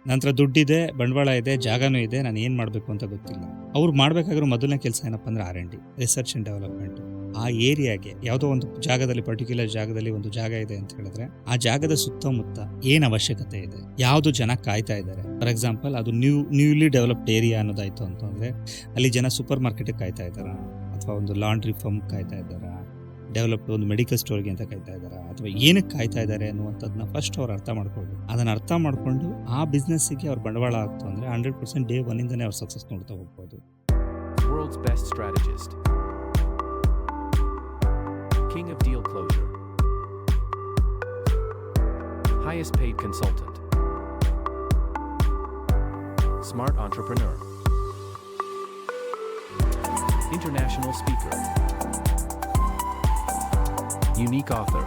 ನಂತರ ದುಡ್ಡಿದೆ, ಬಂಡವಾಳ ಇದೆ, ಜಾಗನೂ ಇದೆ, ನಾನು ಏನು ಮಾಡಬೇಕು ಅಂತ ಗೊತ್ತಿಲ್ಲ. ಅವ್ರು ಮಾಡಬೇಕಾಗಿರೋ ಮೊದಲನೇ ಕೆಲಸ ಏನಪ್ಪ ಅಂದರೆ R&D, ರಿಸರ್ಚ್ ಆ್ಯಂಡ್ ಡೆವಲಪ್ಮೆಂಟು. ಆ ಏರಿಯಾಗೆ ಯಾವುದೋ ಒಂದು ಜಾಗದಲ್ಲಿ, ಪರ್ಟಿಕ್ಯುಲರ್ ಜಾಗದಲ್ಲಿ ಒಂದು ಜಾಗ ಇದೆ ಅಂತ ಹೇಳಿದ್ರೆ, ಆ ಜಾಗದ ಸುತ್ತಮುತ್ತ ಏನು ಅವಶ್ಯಕತೆ ಇದೆ, ಯಾವುದು ಜನ ಕಾಯ್ತಾ ಇದ್ದಾರೆ. ಫಾರ್ ಎಕ್ಸಾಂಪಲ್, ಅದು ನ್ಯೂಲಿ ಡೆವಲಪ್ಡ್ ಏರಿಯಾ ಅನ್ನೋದಾಯಿತು ಅಂತಂದರೆ, ಅಲ್ಲಿ ಜನ ಸೂಪರ್ ಮಾರ್ಕೆಟಿಗೆ ಕಾಯ್ತಾ ಇದ್ದಾರಾ, ಅಥವಾ ಒಂದು ಲಾಂಡ್ರಿ ಫರ್ಮ್ ಕಾಯ್ತಾ ಇದ್ದಾರಾ, ಡೆವಲಪ್ಡ್ ಒಂದು ಮೆಡಿಕಲ್ ಸ್ಟೋರ್ಗೆ ಅಂತ ಕಾಯ್ತಾ ಇದ್ದಾರಾ, ಅಥವಾ ಏನಕ್ಕೆ ಕಾಯ್ತಾ ಇದ್ದಾರೆ ಅನ್ನುವಂಥದ್ದನ್ನ ಫಸ್ಟ್ ಅವ್ರು ಅರ್ಥ ಮಾಡ್ಕೊಳ್ಬೇಕು. ಅದನ್ನು ಅರ್ಥ ಮಾಡಿಕೊಂಡು ಆ ಬಿಸ್ನೆಸ್ಸಿಗೆ ಅವ್ರು ಬಂಡವಾಳ ಆಗ್ತು ಅಂದರೆ 100% ಡೇ ಒನ್ನಿಂದನೇ ಅವ್ರು ಸಕ್ಸಸ್ ನೋಡ್ತಾ ಹೋಗ್ಬೋದು. World's best strategist. King of deal closure. Highest paid consultant. Smart entrepreneur. International speaker. Unique author.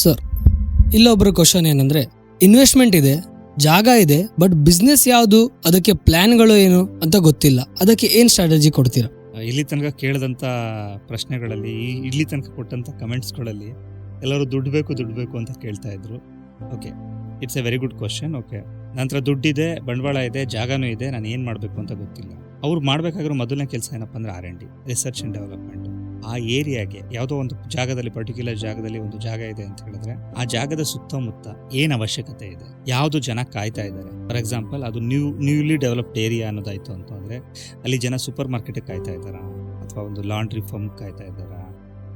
Sir, ಇಲ್ಲೊಬ್ಬರ ಕ್ವಶನ್ ಏನಂದ್ರೆ, ಇನ್ವೆಸ್ಟ್ಮೆಂಟ್ ಇದೆ, ಜಾಗ ಇದೆ, ಬಟ್ ಬಿಸ್ನೆಸ್ ಯಾವುದು, ಅದಕ್ಕೆ ಪ್ಲಾನ್ಗಳು ಏನು ಅಂತ ಗೊತ್ತಿಲ್ಲ, ಅದಕ್ಕೆ ಏನು ಸ್ಟ್ರಾಟಜಿ ಕೊಡ್ತೀರಾ? ಇಲ್ಲಿ ತನಕ ಕೇಳಿದಂಥ ಪ್ರಶ್ನೆಗಳಲ್ಲಿ, ಇಲ್ಲಿ ತನಕ ಕೊಟ್ಟಂಥ ಕಮೆಂಟ್ಸ್ಗಳಲ್ಲಿ ಎಲ್ಲರೂ ದುಡ್ಡು ಬೇಕು ಅಂತ ಕೇಳ್ತಾ ಇದ್ರು. Okay, it's A very good question. Okay, ನಂತರ ದುಡ್ಡಿದೆ, ಬಂಡವಾಳ ಇದೆ, ಜಾಗನೂ ಇದೆ, ನಾನು ಏನು ಮಾಡಬೇಕು ಅಂತ ಗೊತ್ತಿಲ್ಲ. ಅವ್ರು ಮಾಡಬೇಕಾಗಿರೋ ಮೊದಲನೇ ಕೆಲಸ ಏನಪ್ಪ ಅಂದರೆ R&D, ರಿಸರ್ಚ್ ಆ್ಯಂಡ್ ಡೆವಲಪ್ಮೆಂಟು. ಆ ಏರಿಯಾಗೆ ಯಾವುದೋ ಒಂದು ಜಾಗದಲ್ಲಿ, ಪರ್ಟಿಕ್ಯುಲರ್ ಜಾಗದಲ್ಲಿ ಒಂದು ಜಾಗ ಇದೆ ಅಂತ ಹೇಳಿದ್ರೆ, ಆ ಜಾಗದ ಸುತ್ತಮುತ್ತ ಏನು ಅವಶ್ಯಕತೆ ಇದೆ, ಯಾವುದು ಜನ ಕಾಯ್ತಾ ಇದ್ದಾರೆ. ಫಾರ್ ಎಕ್ಸಾಂಪಲ್, ಅದು ನ್ಯೂಲಿ ಡೆವಲಪ್ಡ್ ಏರಿಯಾ ಅನ್ನೋದಾಯಿತು ಅಂತಂದರೆ, ಅಲ್ಲಿ ಜನ ಸೂಪರ್ ಮಾರ್ಕೆಟಿಗೆ ಕಾಯ್ತಾ ಇದ್ದಾರಾ, ಅಥವಾ ಒಂದು ಲಾಂಡ್ರಿ ಫರ್ಮ್ ಕಾಯ್ತಾ ಇದ್ದಾರಾ,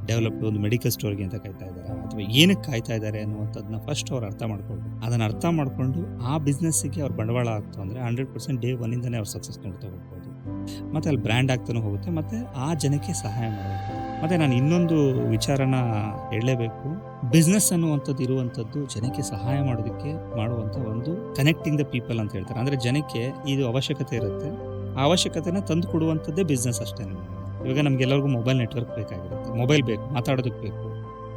ಡೆವಲಪ್ಡ್ ಒಂದು ಮೆಡಿಕಲ್ ಸ್ಟೋರ್ಗೆ ಅಂತ ಕಾಯ್ತಾ ಇದ್ದಾರಾ, ಅಥವಾ ಏನಕ್ಕೆ ಕಾಯ್ತಾ ಇದ್ದಾರೆ ಅನ್ನುವಂಥದ್ದನ್ನ ಫಸ್ಟ್ ಅವ್ರು ಅರ್ಥ ಮಾಡ್ಕೊಳ್ಬೇಕು. ಅದನ್ನು ಅರ್ಥ ಮಾಡಿಕೊಂಡು ಆ ಬಿಸ್ನೆಸ್ಸಿಗೆ ಅವ್ರು ಬಂಡವಾಳ ಆಗ್ತು ಅಂದರೆ 100% ಡೇ ಒನ್ನಿಂದನೇ ಅವ್ರು ಸಕ್ಸಸ್ ನೋಡ್ತಾ ಹೋಗ್ಬೋದು. ಮತ್ತು ಅಲ್ಲಿ ಬ್ರ್ಯಾಂಡ್ ಆಗ್ತಾನೂ ಹೋಗುತ್ತೆ, ಮತ್ತು ಆ ಜನಕ್ಕೆ ಸಹಾಯ ಮಾಡಬೇಕು. ಮತ್ತು ನಾನು ಇನ್ನೊಂದು ವಿಚಾರನ ಹೇಳಲೇಬೇಕು. ಬಿಸ್ನೆಸ್ ಅನ್ನುವಂಥದ್ದು ಇರುವಂಥದ್ದು ಜನಕ್ಕೆ ಸಹಾಯ ಮಾಡೋದಕ್ಕೆ ಮಾಡುವಂಥ ಒಂದು ಕನೆಕ್ಟಿಂಗ್ ದ ಪೀಪಲ್ ಅಂತ ಹೇಳ್ತಾರೆ. ಅಂದರೆ ಜನಕ್ಕೆ ಇದು ಅವಶ್ಯಕತೆ ಇರುತ್ತೆ, ಆ ಅವಶ್ಯಕತೆನ ತಂದು ಕೊಡುವಂಥದ್ದೇ ಬಿಸ್ನೆಸ್ ಅಷ್ಟೇ. ಇವಾಗ ನಮಗೆಲ್ಲರಿಗೂ ಮೊಬೈಲ್ ನೆಟ್ವರ್ಕ್ ಬೇಕಾಗಿರುತ್ತೆ, ಮೊಬೈಲ್ ಬೇಕು, ಮಾತಾಡೋದಕ್ಕೆ ಬೇಕು.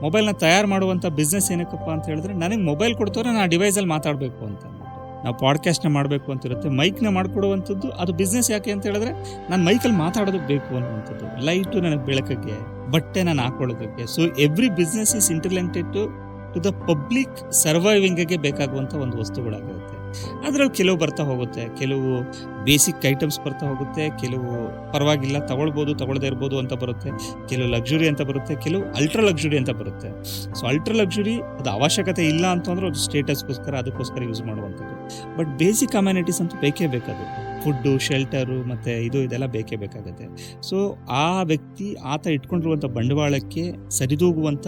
ಮೊಬೈಲ್ನ ತಯಾರು ಮಾಡುವಂಥ ಬಿಸ್ನೆಸ್ ಏನಕ್ಕಪ್ಪ ಅಂತ ಹೇಳಿದ್ರೆ, ನನಗೆ ಮೊಬೈಲ್ ಕೊಡ್ತವ್ರೆ, ನಾನು ಆ ಡಿವೈಸಲ್ಲಿ ಮಾತಾಡಬೇಕು ಅಂತ ಅಂದ್ಬಿಟ್ಟು. ನಾವು ಪಾಡ್ಕಾಸ್ಟ್ನ ಮಾಡಬೇಕು ಅಂತಿರುತ್ತೆ, ಮೈಕ್ನ ಮಾಡಿಕೊಡುವಂಥದ್ದು ಅದು ಬಿಸ್ನೆಸ್. ಯಾಕೆ ಅಂತ ಹೇಳಿದ್ರೆ, ನಾನು ಮೈಕಲ್ಲಿ ಮಾತಾಡೋದಕ್ಕೆ ಬೇಕು ಅನ್ನುವಂಥದ್ದು, ಲೈಟು ನನಗೆ ಬೆಳಕಕ್ಕೆ, ಬಟ್ಟೆ ನಾನು ಹಾಕೊಳ್ಳೋದಕ್ಕೆ. So every business is interlinked to the public ಸರ್ವೈವಿಂಗ್ಗೆ ಬೇಕಾಗುವಂಥ ಒಂದು ವಸ್ತುಗಳಾಗಿರುತ್ತೆ. ಅದರಲ್ಲಿ ಕೆಲವು ಬರ್ತಾ ಹೋಗುತ್ತೆ, ಕೆಲವು ಬೇಸಿಕ್ ಐಟಮ್ಸ್ ಬರ್ತಾ ಹೋಗುತ್ತೆ, ಕೆಲವು ಪರವಾಗಿಲ್ಲ ತಗೊಳ್ಬೋದು, ತಗೊಳ್ಳದೇ ಇರ್ಬೋದು ಅಂತ ಬರುತ್ತೆ, ಕೆಲವು ಲಕ್ಸುರಿ ಅಂತ ಬರುತ್ತೆ, ಕೆಲವು ಅಲ್ಟ್ರಾ ಲಕ್ಸುರಿ ಅಂತ ಬರುತ್ತೆ. ಸೊ ಅಲ್ಟ್ರಾ ಲಕ್ಸುರಿ ಅದು ಅವಶ್ಯಕತೆ ಇಲ್ಲ ಅಂತಂದ್ರೆ ಅದು ಸ್ಟೇಟಸ್ಗೋಸ್ಕರ, ಅದಕ್ಕೋಸ್ಕರ ಯೂಸ್ ಮಾಡುವಂಥದ್ದು. ಬಟ್ ಬೇಸಿಕ್ ಅಮ್ಯಾನಿಟೀಸ್ ಅಂತೂ ಬೇಕೇ ಬೇಕಾದು, ಫುಡ್ಡು, ಶೆಲ್ಟರು ಮತ್ತು ಇದೆಲ್ಲ ಬೇಕೇ ಬೇಕಾಗುತ್ತೆ. ಸೊ ಆ ವ್ಯಕ್ತಿ ಆತ ಇಟ್ಕೊಂಡಿರುವಂಥ ಬಂಡವಾಳಕ್ಕೆ ಸರಿದೂಗುವಂಥ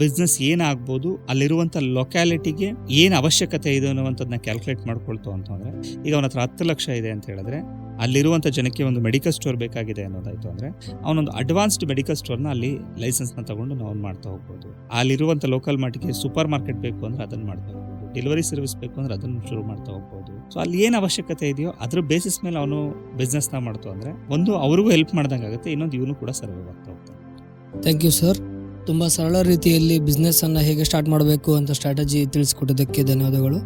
ಬಿಸ್ನೆಸ್ ಏನಾಗ್ಬೋದು, ಅಲ್ಲಿರುವಂಥ ಲೊಕ್ಯಾಲಿಟಿಗೆ ಏನು ಅವಶ್ಯಕತೆ ಇದೆ ಅನ್ನುವಂಥದ್ದನ್ನ ಕ್ಯಾಲ್ಕುಲೇಟ್ ಮಾಡ್ಕೊಳ್ತು ಅಂತಂದರೆ, ಈಗ ಅವನ ಹತ್ರ 10 ಲಕ್ಷ ಇದೆ ಅಂತ ಹೇಳಿದ್ರೆ, ಅಲ್ಲಿರುವಂಥ ಜನಕ್ಕೆ ಒಂದು ಮೆಡಿಕಲ್ ಸ್ಟೋರ್ ಬೇಕಾಗಿದೆ ಅನ್ನೋದಾಯಿತು ಅಂದರೆ, ಅವನೊಂದು ಅಡ್ವಾನ್ಸ್ಡ್ ಮೆಡಿಕಲ್ ಸ್ಟೋರ್ನ ಅಲ್ಲಿ ಲೈಸೆನ್ಸ್ನ ತೊಗೊಂಡು ನಾವು ಮಾಡ್ತಾ ಹೋಗ್ಬೋದು. ಅಲ್ಲಿರುವಂಥ ಲೋಕಲ್ ಮಾರ್ಟಿಗೆ ಸೂಪರ್ ಮಾರ್ಕೆಟ್ ಬೇಕು ಅಂದರೆ ಅದನ್ನು ಮಾಡ್ತಾ ಹೋಗ್ಬೋದು, ಡೆಲಿವರಿ ಸರ್ವಿಸ್ ಬೇಕು ಅಂದರೆ ಅದನ್ನು ಶುರು ಮಾಡ್ತಾ ಹೋಗ್ಬೋದು. ಸೊ ಅಲ್ಲಿ ಏನು ಅವಶ್ಯಕತೆ ಇದೆಯೋ ಅದ್ರ ಬೇಸಿಸ್ ಮೇಲೆ ಅವನು ಬಿಸ್ನೆಸ್ನ ಮಾಡ್ತು ಅಂದರೆ, ಒಂದು ಅವ್ರಿಗೂ ಹೆಲ್ಪ್ ಮಾಡ್ದಂಗೆ ಆಗುತ್ತೆ, ಇನ್ನೊಂದು ಇವನು ಕೂಡ ಸರ್ವೈವ್ ಆಗ್ತಾ ಹೋಗ್ತಾನೆ. Thank you sir. ತುಂಬ ಸರಳ ರೀತಿಯಲ್ಲಿ ಬಿಸ್ನೆಸ್ಸನ್ನು ಹೇಗೆ ಸ್ಟಾರ್ಟ್ ಮಾಡಬೇಕು ಅಂತ ಸ್ಟ್ರಾಟಜಿ ತಿಳಿಸ್ಕೊಟ್ಟೋದಕ್ಕೆ ಧನ್ಯವಾದಗಳು.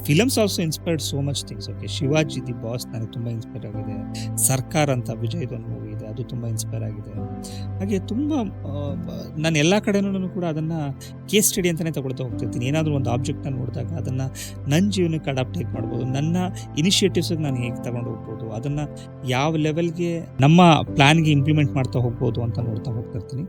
Films also inspired so much things. Okay, Shivaji the boss ನನಗೆ ತುಂಬ ಇನ್ಸ್ಪೈರ್ ಆಗಿದೆ. ಸರ್ಕಾರ ಅಂತ ವಿಜಯ್ದೊಂದು ಮೂವಿ ಇದೆ, ಅದು ತುಂಬ ಇನ್ಸ್ಪೈರ್ ಆಗಿದೆ. ಹಾಗೆ ತುಂಬ ನಾನು ಎಲ್ಲ ಕಡೆನೂ ಕೂಡ ಅದನ್ನು ಕೇಸ್ ಸ್ಟಡಿ ಅಂತಲೇ ತಗೊಳ್ತಾ ಹೋಗ್ತಿರ್ತೀನಿ. ಏನಾದರೂ ಒಂದು ಆಬ್ಜೆಕ್ಟ್ನ ನೋಡಿದಾಗ ಅದನ್ನು ನನ್ನ ಜೀವನಕ್ಕೆ ಅಡಾಪ್ಟ್ ಹೇಗೆ ಮಾಡ್ಬೋದು, ನನ್ನ ಇನಿಷಿಯೇಟಿವ್ಸಿಗೆ ನಾನು ಹೇಗೆ ತಗೊಂಡು ಹೋಗ್ಬೋದು, ಅದನ್ನು ಯಾವ ಲೆವೆಲ್ಗೆ ನಮ್ಮ ಪ್ಲ್ಯಾನ್ಗೆ ಇಂಪ್ಲಿಮೆಂಟ್ ಮಾಡ್ತಾ ಹೋಗ್ಬೋದು ಅಂತ ನೋಡ್ತಾ ಹೋಗ್ತಿರ್ತೀನಿ.